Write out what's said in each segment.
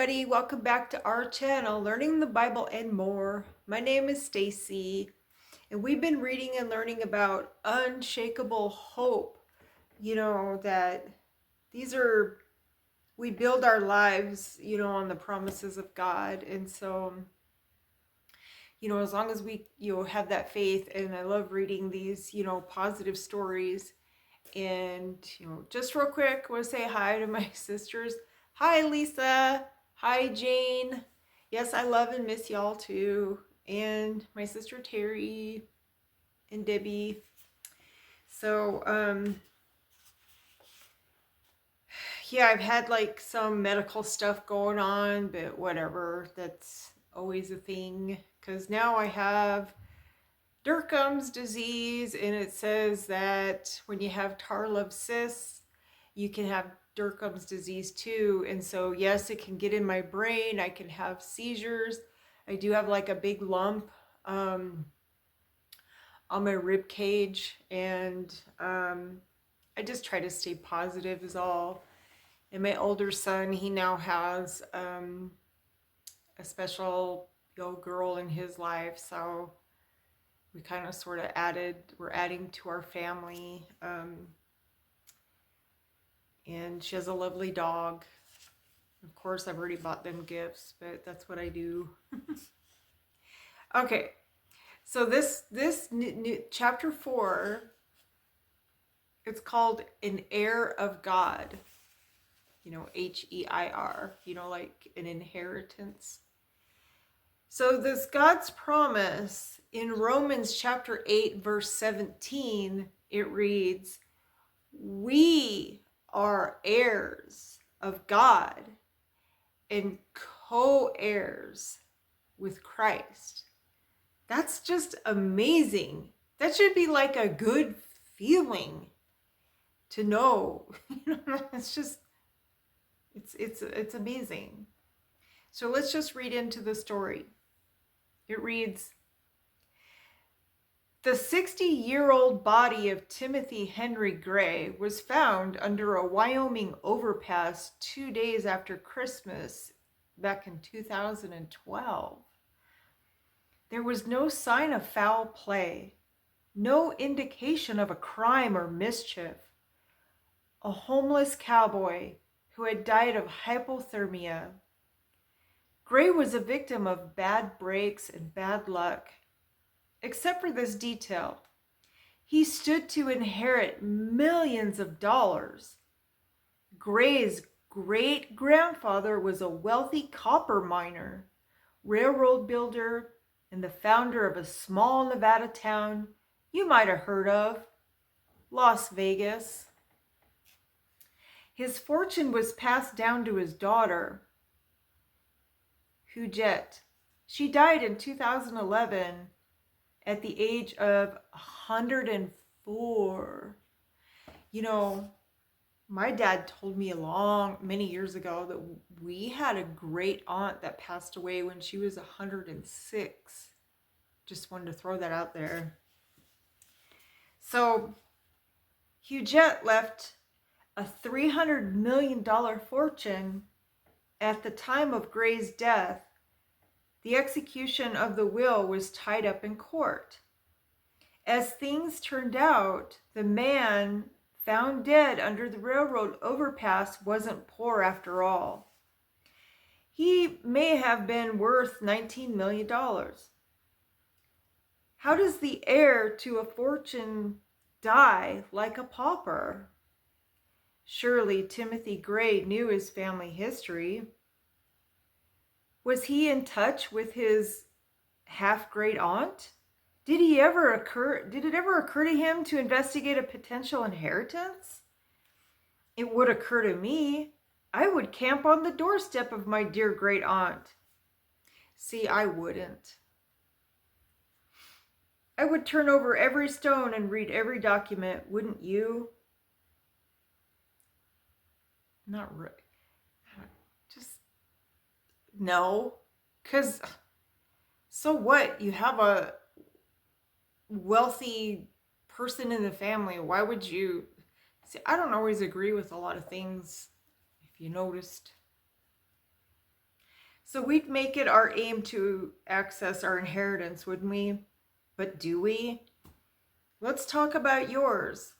everybody. Welcome back to our channel, Learning the Bible and More. My name is Stacy, and we've been reading and learning about unshakable hope. That these are, we build our lives, on the promises of God. And so, as long as we, have that faith, and I love reading these, positive stories. And, just real quick, I want to say hi to my sisters. Hi, Lisa. Hi, Jane. Yes, I love and miss y'all too. And my sister Terry and Debbie. So, yeah, I've had like some medical stuff going on, but whatever. That's always a thing. Because now I have Derkham's disease, and it says that when you have Tarlov cysts, you can have Derkham's disease too. And so, yes, it can get in my brain. I can have seizures. I do have like a big lump on my rib cage, and I just try to stay positive is all. And my older son, he now has a special girl in his life, so we kind of sort of we're adding to our family. And she has a lovely dog. Of course, I've already bought them gifts, but that's what I do. Okay, so this new chapter 4, it's called An Heir of God. H-E-I-R, like an inheritance. So this God's promise in Romans chapter 8, verse 17, it reads, "We are heirs of God and co-heirs with Christ." That's just amazing. That should be like a good feeling to know. It's amazing. So let's just read into the story. It reads, "The 60-year-old body of Timothy Henry Gray was found under a Wyoming overpass 2 days after Christmas back in 2012. There was no sign of foul play, no indication of a crime or mischief. A homeless cowboy who had died of hypothermia. Gray was a victim of bad breaks and bad luck. Except for this detail, he stood to inherit millions of dollars. Gray's great-grandfather was a wealthy copper miner, railroad builder, and the founder of a small Nevada town you might have heard of, Las Vegas. His fortune was passed down to his daughter, Hujet. She died in 2011 at the age of 104. My dad told me many years ago that we had a great aunt that passed away when she was 106. Just wanted to throw that out there. So Hujet left a $300 million fortune at the time of Gray's death. The execution of the will was tied up in court. As things turned out, the man found dead under the railroad overpass wasn't poor after all. He may have been worth $19 million. How does the heir to a fortune die like a pauper? Surely Timothy Gray knew his family history. Was he in touch with his half-great aunt? Did it ever occur to him to investigate a potential inheritance? It would occur to me. I would camp on the doorstep of my dear great aunt. See, I wouldn't. I would turn over every stone and read every document, wouldn't you? Not really. Just no. Because so what? You have a wealthy person in the family. Why would you? See, I don't always agree with a lot of things, if you noticed. So we'd make it our aim to access our inheritance, wouldn't we? But do we? Let's talk about yours.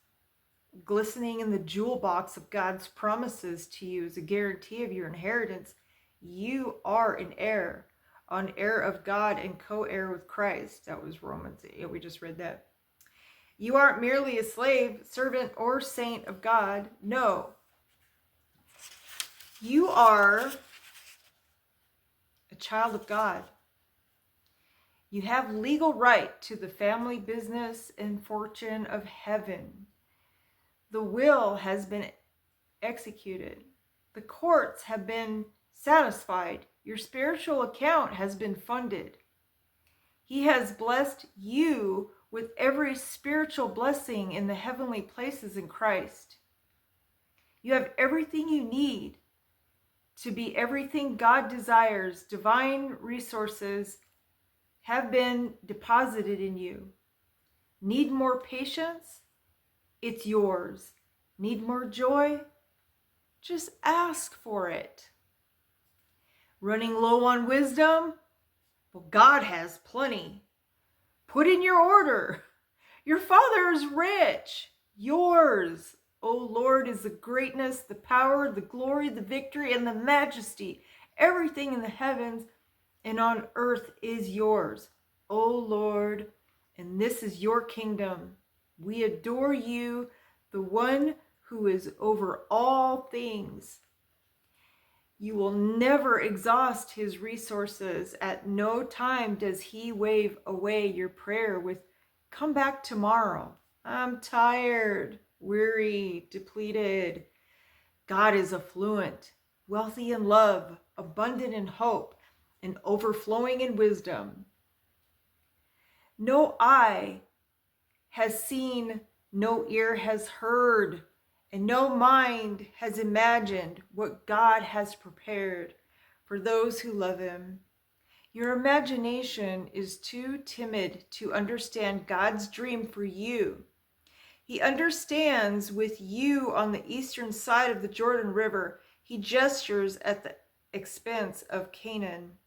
Glistening in the jewel box of God's promises to you as a guarantee of your inheritance, you are an heir of God and co-heir with Christ. That was Romans 8. We just read that. You aren't merely a slave, servant, or saint of God. No. You are a child of God. You have legal right to the family business and fortune of heaven. The will has been executed. The courts have been satisfied. Your spiritual account has been funded. He has blessed you with every spiritual blessing in the heavenly places in Christ. You have everything you need to be everything God desires. Divine resources have been deposited in you. Need more patience? It's yours. Need more joy? Just ask for it. Running low on wisdom? Well, God has plenty. Put in your order. Your Father is rich. Yours, O Lord, is the greatness, the power, the glory, the victory, and the majesty. Everything in the heavens and on earth is yours, O Lord, and this is your kingdom. We adore you, the one who is over all things. You will never exhaust his resources. At no time does he wave away your prayer with, "Come back tomorrow. I'm tired, weary, depleted." God is affluent, wealthy in love, abundant in hope, and overflowing in wisdom. No eye has seen, no ear has heard, and no mind has imagined what God has prepared for those who love him. Your imagination is too timid to understand God's dream for you. He understands with you on the eastern side of the Jordan River. He gestures at the expense of Canaan,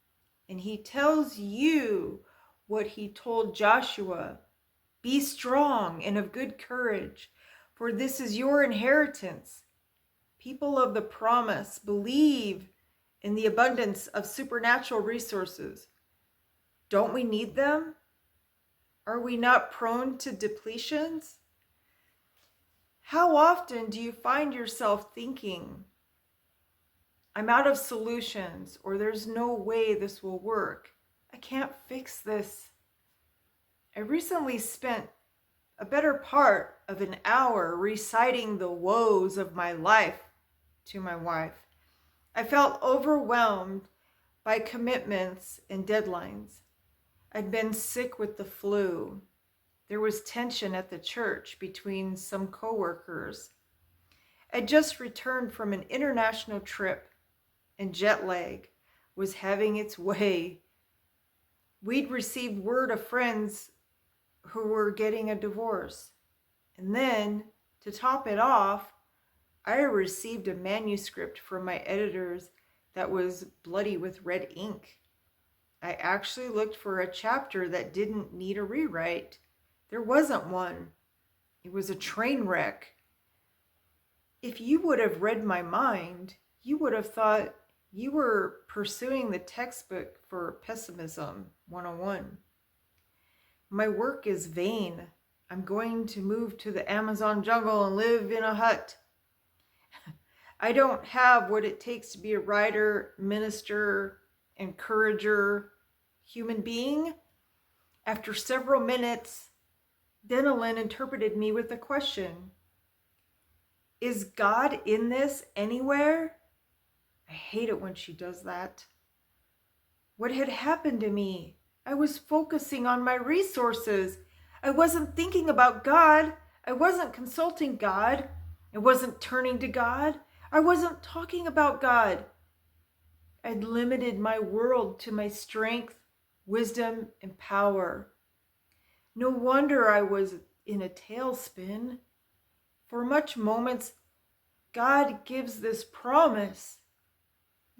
and he tells you what he told Joshua. Be strong and of good courage, for this is your inheritance. People of the promise, believe in the abundance of supernatural resources. Don't we need them? Are we not prone to depletions? How often do you find yourself thinking, I'm out of solutions, or there's no way this will work? I can't fix this. I recently spent a better part of an hour reciting the woes of my life to my wife. I felt overwhelmed by commitments and deadlines. I'd been sick with the flu. There was tension at the church between some coworkers. I'd just returned from an international trip, and jet lag was having its way. We'd received word of friends who were getting a divorce. And then, to top it off, I received a manuscript from my editors that was bloody with red ink. I actually looked for a chapter that didn't need a rewrite. There wasn't one. It was a train wreck. If you would have read my mind, you would have thought you were pursuing the textbook for Pessimism 101. My work is vain. I'm going to move to the Amazon jungle and live in a hut. I don't have what it takes to be a writer, minister, encourager, human being. After several minutes, Denelyn interpreted me with a question. Is God in this anywhere? I hate it when she does that. What had happened to me? I was focusing on my resources. I wasn't thinking about God. I wasn't consulting God. I wasn't turning to God. I wasn't talking about God. I'd limited my world to my strength, wisdom, and power. No wonder I was in a tailspin. For much moments, God gives this promise.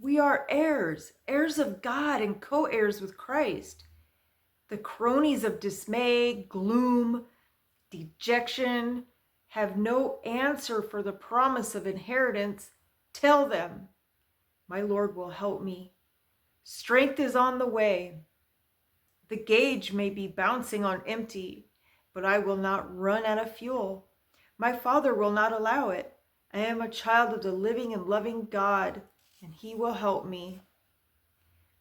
We are heirs, heirs of God and co-heirs with Christ. The cronies of dismay, gloom, dejection have no answer for the promise of inheritance. Tell them, my Lord will help me. Strength is on the way. The gauge may be bouncing on empty, but I will not run out of fuel. My Father will not allow it. I am a child of the living and loving God, and He will help me.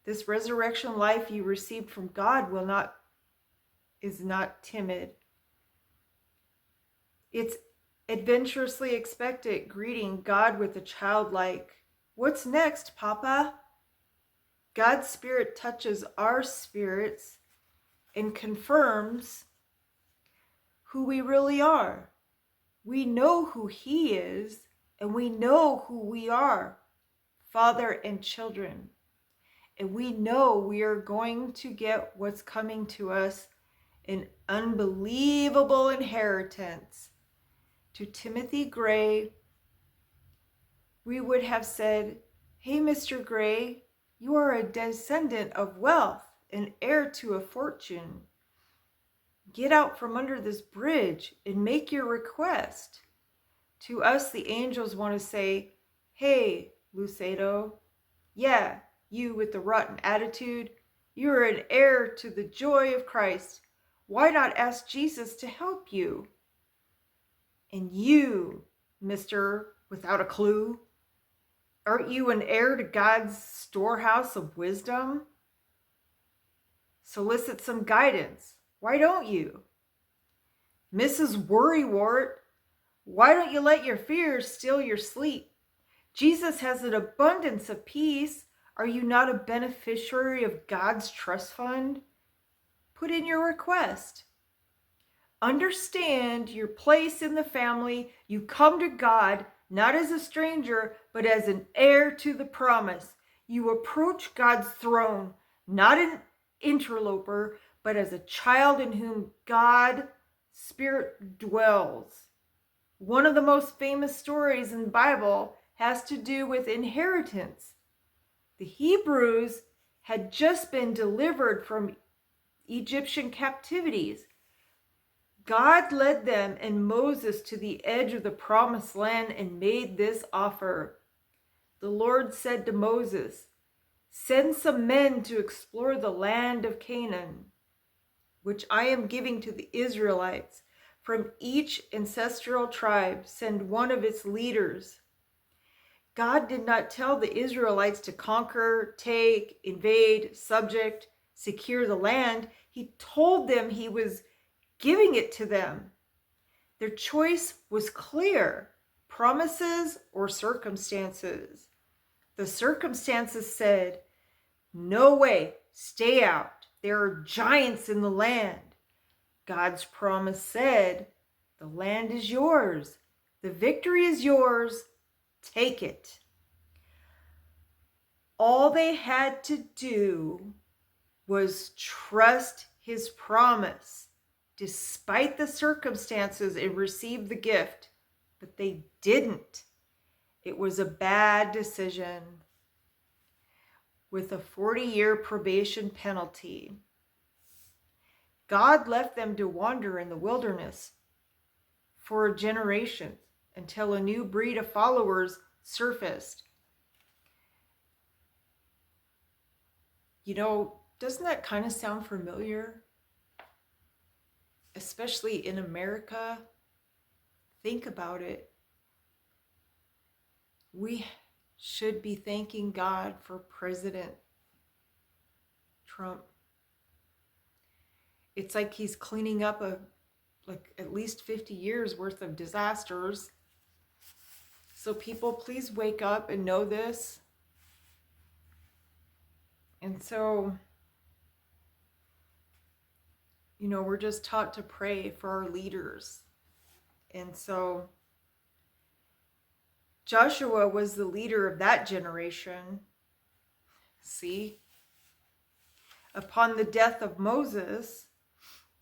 This resurrection life you received from God is not timid. It's adventurously expectant, greeting God with a childlike, "What's next, Papa?" God's Spirit touches our spirits and confirms who we really are. We know who He is, and we know who we are, Father and children. And we know we are going to get what's coming to us, an unbelievable inheritance. To Timothy Gray, we would have said, "Hey, Mr. Gray, you are a descendant of wealth, an heir to a fortune. Get out from under this bridge and make your request." To us, the angels want to say, "Hey, Lucedo, yeah, you with the rotten attitude, you are an heir to the joy of Christ. Why not ask Jesus to help you? And you, Mr. Without a Clue, aren't you an heir to God's storehouse of wisdom? Solicit some guidance. Why don't you? Mrs. Worrywart, why don't you let your fears steal your sleep? Jesus has an abundance of peace. Are you not a beneficiary of God's trust fund? Put in your request. Understand your place in the family. You come to God not as a stranger, but as an heir to the promise. You approach God's throne, not an interloper, but as a child in whom God's Spirit dwells. One of the most famous stories in the Bible has to do with inheritance. The Hebrews had just been delivered from Egyptian captivities. God led them and Moses to the edge of the promised land and made this offer. The Lord said to Moses, "Send some men to explore the land of Canaan, which I am giving to the Israelites. From each ancestral tribe, send one of its leaders." God did not tell the Israelites to conquer, take, invade, subject, secure the land. He told them He was giving it to them. Their choice was clear: promises or circumstances. The circumstances said, "No way, stay out. There are giants in the land." God's promise said, "The land is yours. The victory is yours. Take it." All they had to do was trust His promise, despite the circumstances, and receive the gift. But they didn't. It was a bad decision with a 40-year probation penalty. God left them to wander in the wilderness for a generation until a new breed of followers surfaced. You know, doesn't that kind of sound familiar? Especially in America. Think about it. We should be thanking God for President Trump. It's like he's cleaning up at least 50 years worth of disasters. So people, please wake up and know this. And so, we're just taught to pray for our leaders. And so Joshua was the leader of that generation. See? Upon the death of Moses,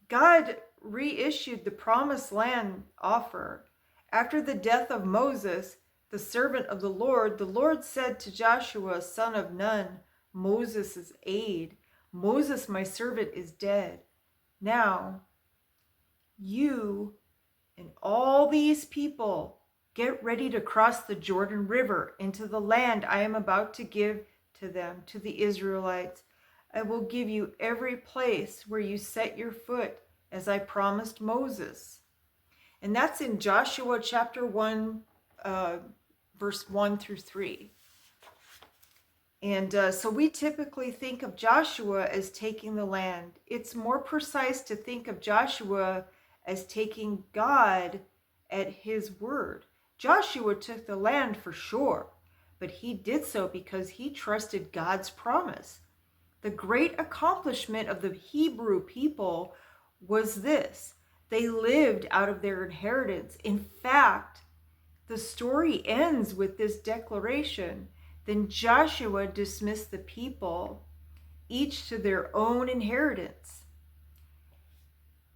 God reissued the promised land offer. After the death of Moses, the servant of the Lord said to Joshua, son of Nun, Moses' aide, Moses, my servant, is dead. Now, you and all these people get ready to cross the Jordan River into the land I am about to give to them, to the Israelites. I will give you every place where you set your foot, as I promised Moses. And that's in Joshua chapter 1, verse 1 through 3. And so we typically think of Joshua as taking the land. It's more precise to think of Joshua as taking God at his word. Joshua took the land for sure, but he did so because he trusted God's promise. The great accomplishment of the Hebrew people was this: they lived out of their inheritance. In fact, the story ends with this declaration. Then Joshua dismissed the people, each to their own inheritance.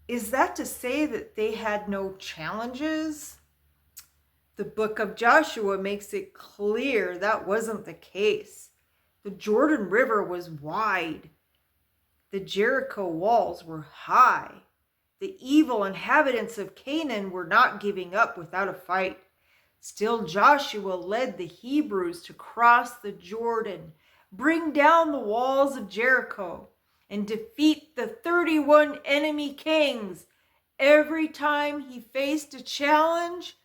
Is that to say that they had no challenges? The book of Joshua makes it clear that wasn't the case. The Jordan River was wide. The Jericho walls were high. The evil inhabitants of Canaan were not giving up without a fight. Still, Joshua led the Hebrews to cross the Jordan, bring down the walls of Jericho, and defeat the 31 enemy kings. Every time he faced a challenge,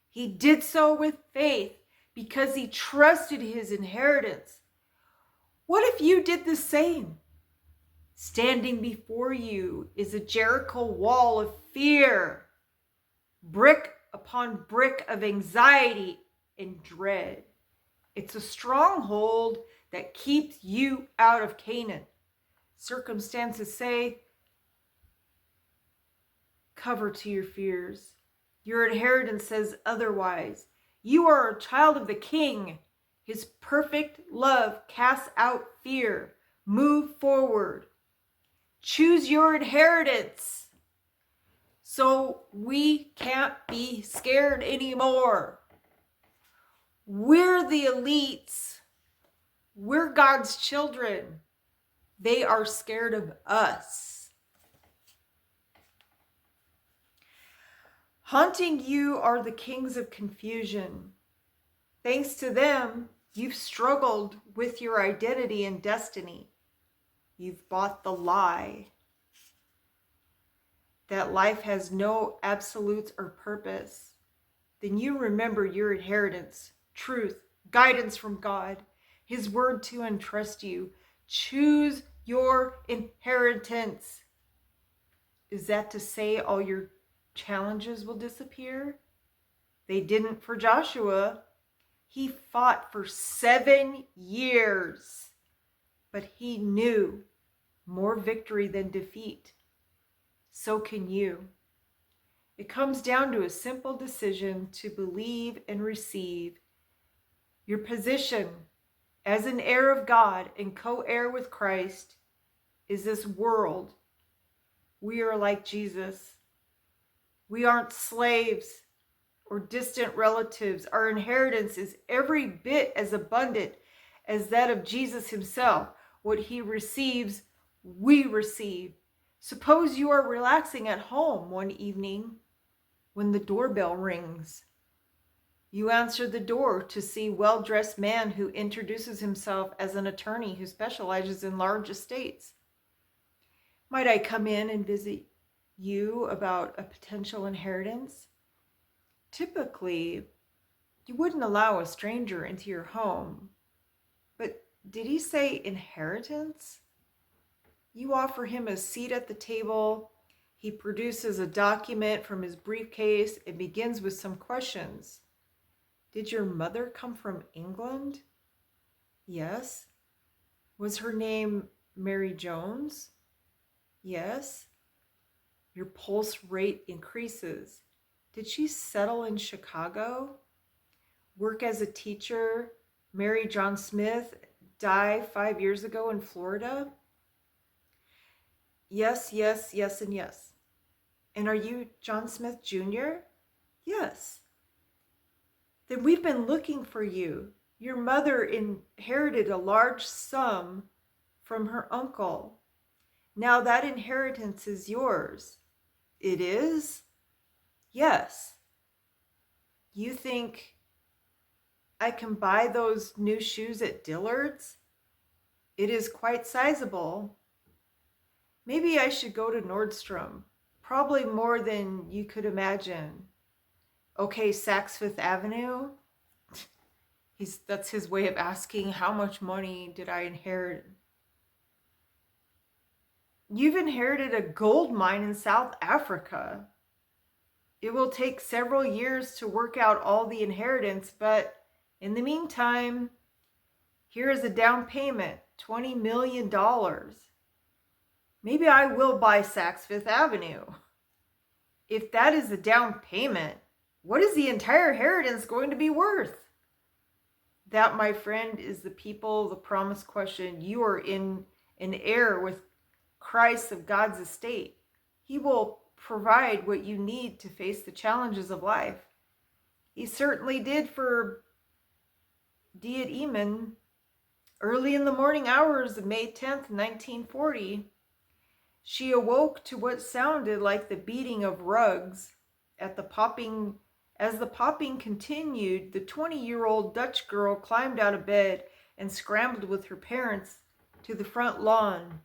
he did so with faith because he trusted his inheritance. What if you did the same? Standing before you is a Jericho wall of fear, brick upon brick of anxiety and dread. It's a stronghold that keeps you out of Canaan. Circumstances say, cover to your fears. Your inheritance says otherwise. You are a child of the King. His perfect love casts out fear. Move forward. Choose your inheritance. So we can't be scared anymore. We're the elites. We're God's children. They are scared of us. Haunting you are the kings of confusion. Thanks to them, you've struggled with your identity and destiny. You've bought the lie that life has no absolutes or purpose. Then you remember your inheritance, truth, guidance from God, His word to entrust you. Choose your inheritance. Is that to say all your challenges will disappear? They didn't for Joshua. He fought for 7 years, but he knew more victory than defeat. So can you. It comes down to a simple decision to believe and receive. Your position as an heir of God and co-heir with Christ is this world. We are like Jesus. We aren't slaves or distant relatives. Our inheritance is every bit as abundant as that of Jesus himself. What he receives, we receive. Suppose you are relaxing at home one evening when the doorbell rings. You answer the door to see a well-dressed man who introduces himself as an attorney who specializes in large estates. Might I come in and visit you about a potential inheritance? Typically, you wouldn't allow a stranger into your home. But did he say inheritance? You offer him a seat at the table. He produces a document from his briefcase and begins with some questions. Did your mother come from England? Yes. Was her name Mary Jones? Yes. Your pulse rate increases. Did she settle in Chicago? Work as a teacher? Marry John Smith? Die 5 years ago in Florida? Yes, yes, yes, and yes. And are you John Smith Jr.? Yes. then we've been looking for you. Your mother inherited a large sum from her uncle. Now that inheritance is yours." "It is?" "Yes." "You think I can buy those new shoes at Dillard's? It is quite sizable. Maybe I should go to Nordstrom. Probably more than you could imagine. Okay, Saks Fifth Avenue?" That's his way of asking, how much money did I inherit? "You've inherited a gold mine in South Africa. It will take several years to work out all the inheritance, but in the meantime, here is a down payment, $20 million. Maybe I will buy Saks Fifth Avenue." "If that is the down payment, what is the entire inheritance going to be worth?" "That, my friend, is the people, the promise question. You are in an heir with Christ of God's estate. He will provide what you need to face the challenges of life. He certainly did for Diet Eamon. Early in the morning hours of May 10th, 1940, she awoke to what sounded like the beating of rugs. As the popping continued, the 20-year-old Dutch girl climbed out of bed and scrambled with her parents to the front lawn.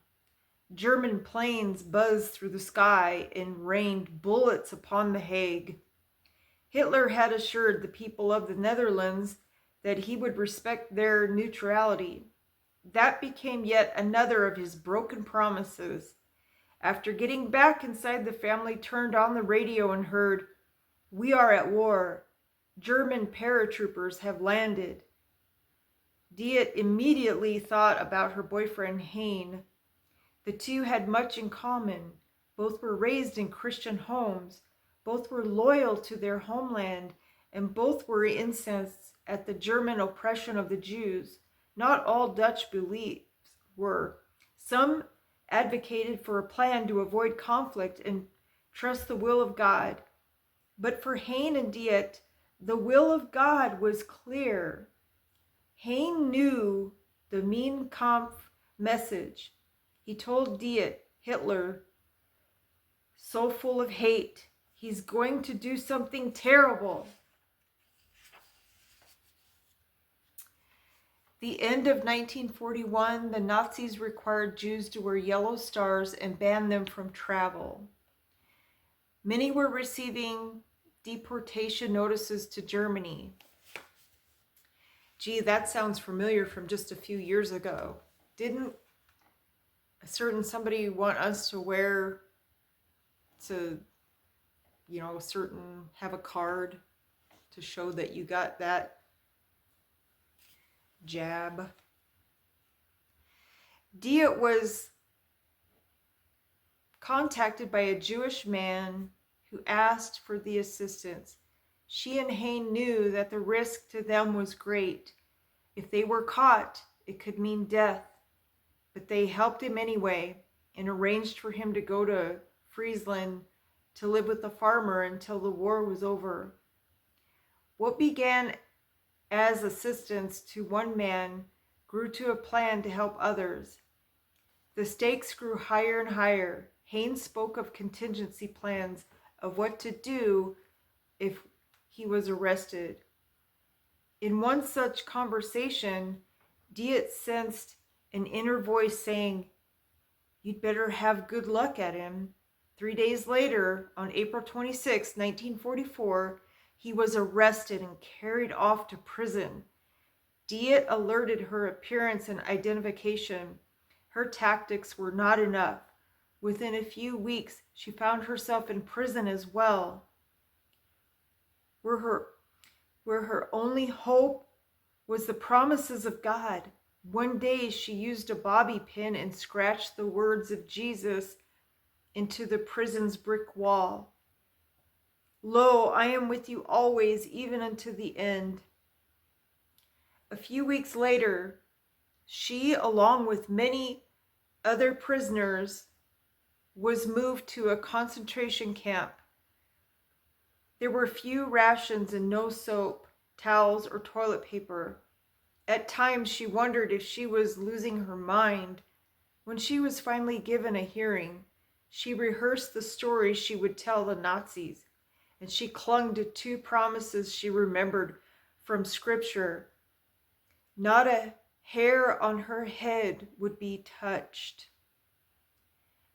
German planes buzzed through the sky and rained bullets upon The Hague. Hitler had assured the people of the Netherlands that he would respect their neutrality. That became yet another of his broken promises. After getting back inside, the family turned on the radio and heard, "We are at war. German paratroopers have landed." Diet immediately thought about her boyfriend Hein. The two had much in common. Both were raised in Christian homes. Both were loyal to their homeland, and both were incensed at the German oppression of the Jews. Not all Dutch beliefs were. Some advocated for a plan to avoid conflict and trust the will of God. But for Hein and Diet, the will of God was clear. Hein knew the Mein Kampf message. He told Diet, "Hitler, so full of hate, he's going to do something terrible." The end of 1941, the Nazis required Jews to wear yellow stars and banned them from travel. Many were receiving deportation notices to Germany. Gee, that sounds familiar from just a few years ago. Didn't a certain somebody want us to wear have a card to show that you got that jab? Diet was contacted by a Jewish man who asked for the assistance. She and Hein knew that the risk to them was great. If they were caught, it could mean death. But they helped him anyway and arranged for him to go to Friesland to live with a farmer until the war was over. What began as assistance to one man grew to a plan to help others. The stakes grew higher and higher. Haynes spoke of contingency plans of what to do if he was arrested. In one such conversation, Diet sensed an inner voice saying, "You'd better have good luck at him." 3 days later, on April 26, 1944, he was arrested and carried off to prison. Diet alerted her appearance and identification. Her tactics were not enough. Within a few weeks, she found herself in prison as well. Where her only hope was the promises of God. One day she used a bobby pin and scratched the words of Jesus into the prison's brick wall. "Lo, I am with you always, even unto the end." A few weeks later, she, along with many other prisoners, was moved to a concentration camp. There were few rations and no soap. towels, or toilet paper. At times, she wondered if she was losing her mind. When she was finally given a hearing, she rehearsed the stories she would tell the Nazis, and she clung to two promises she remembered from Scripture. Not a hair on her head would be touched,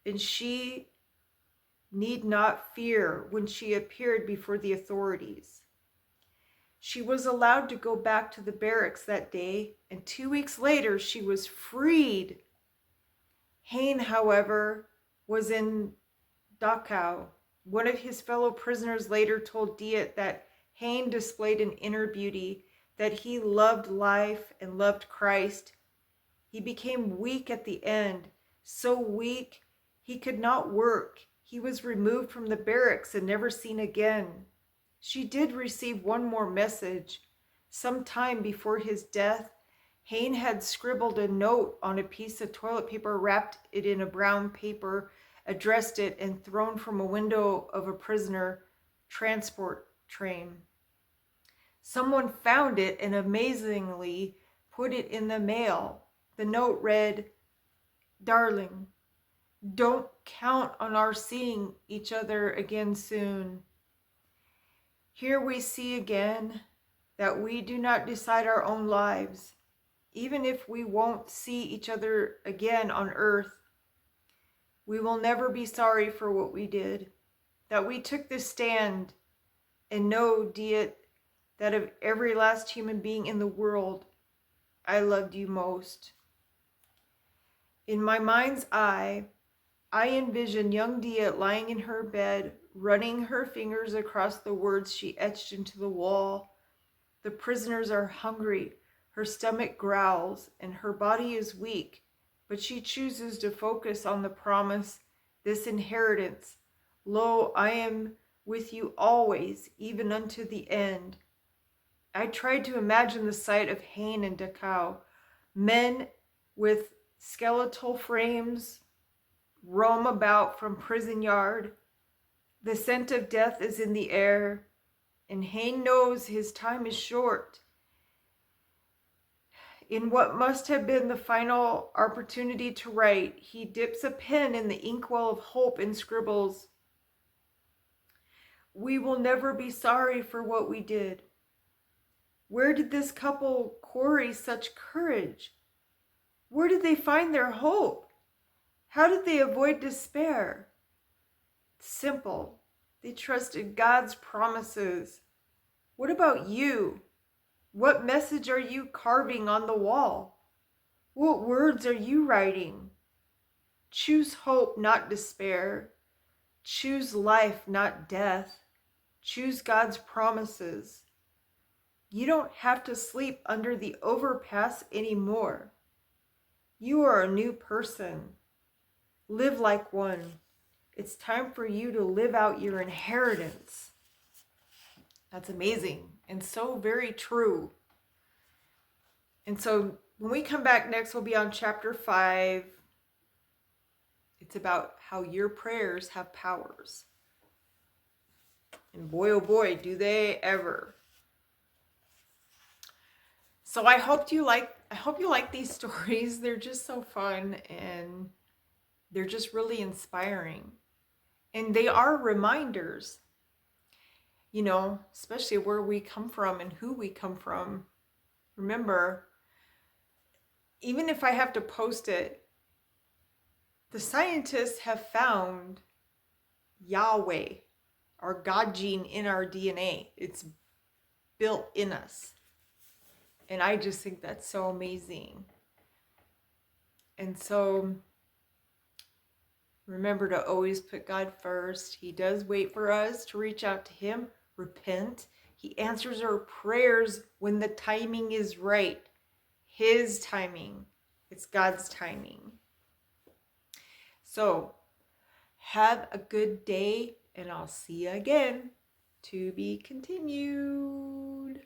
and she need not fear when she appeared before the authorities. She was allowed to go back to the barracks that day, and 2 weeks later she was freed. Hain, however, was in Dachau. One of his fellow prisoners later told Diet that Hain displayed an inner beauty, that he loved life and loved Christ. He became weak at the end, so weak he could not work. He was removed from the barracks and never seen again. She did receive one more message. Some time before his death, Hain had scribbled a note on a piece of toilet paper, wrapped it in a brown paper, addressed it, and thrown from a window of a prisoner transport train. Someone found it and amazingly put it in the mail. The note read, "Darling, don't count on our seeing each other again soon. Here we see again that we do not decide our own lives. Even if we won't see each other again on earth, we will never be sorry for what we did, that we took this stand, and know, Diet, that of every last human being in the world, I loved you most." In my mind's eye, I envision young Diet lying in her bed, running her fingers across the words she etched into the wall. The prisoners are hungry, her stomach growls, and her body is weak, but she chooses to focus on the promise, this inheritance. Lo, I am with you always, even unto the end. I tried to imagine the sight of Hain and Dachau. Men with skeletal frames roam about from prison yard. The scent of death is in the air, and Hain knows his time is short. In what must have been the final opportunity to write, he dips a pen in the inkwell of hope and scribbles, "We will never be sorry for what we did." Where did this couple quarry such courage? Where did they find their hope? How did they avoid despair? Simple. They trusted God's promises. What about you? What message are you carving on the wall? What words are you writing? Choose hope, not despair. Choose life, not death. Choose God's promises. You don't have to sleep under the overpass anymore. You are a new person. Live like one. It's time for you to live out your inheritance. That's amazing and so very true. And so when we come back next, we'll be on chapter 5. It's about how your prayers have powers. And boy, oh boy, do they ever. So I hope you like these stories. They're just so fun and they're just really inspiring. And they are reminders, especially where we come from and who we come from. Remember, even if I have to post it, the scientists have found Yahweh, our God gene in our DNA. It's built in us. And I just think that's so amazing. And so remember to always put God first. He does wait for us to reach out to him, repent. He answers our prayers when the timing is right. His timing. It's God's timing. So have a good day, and I'll see you again. To be continued.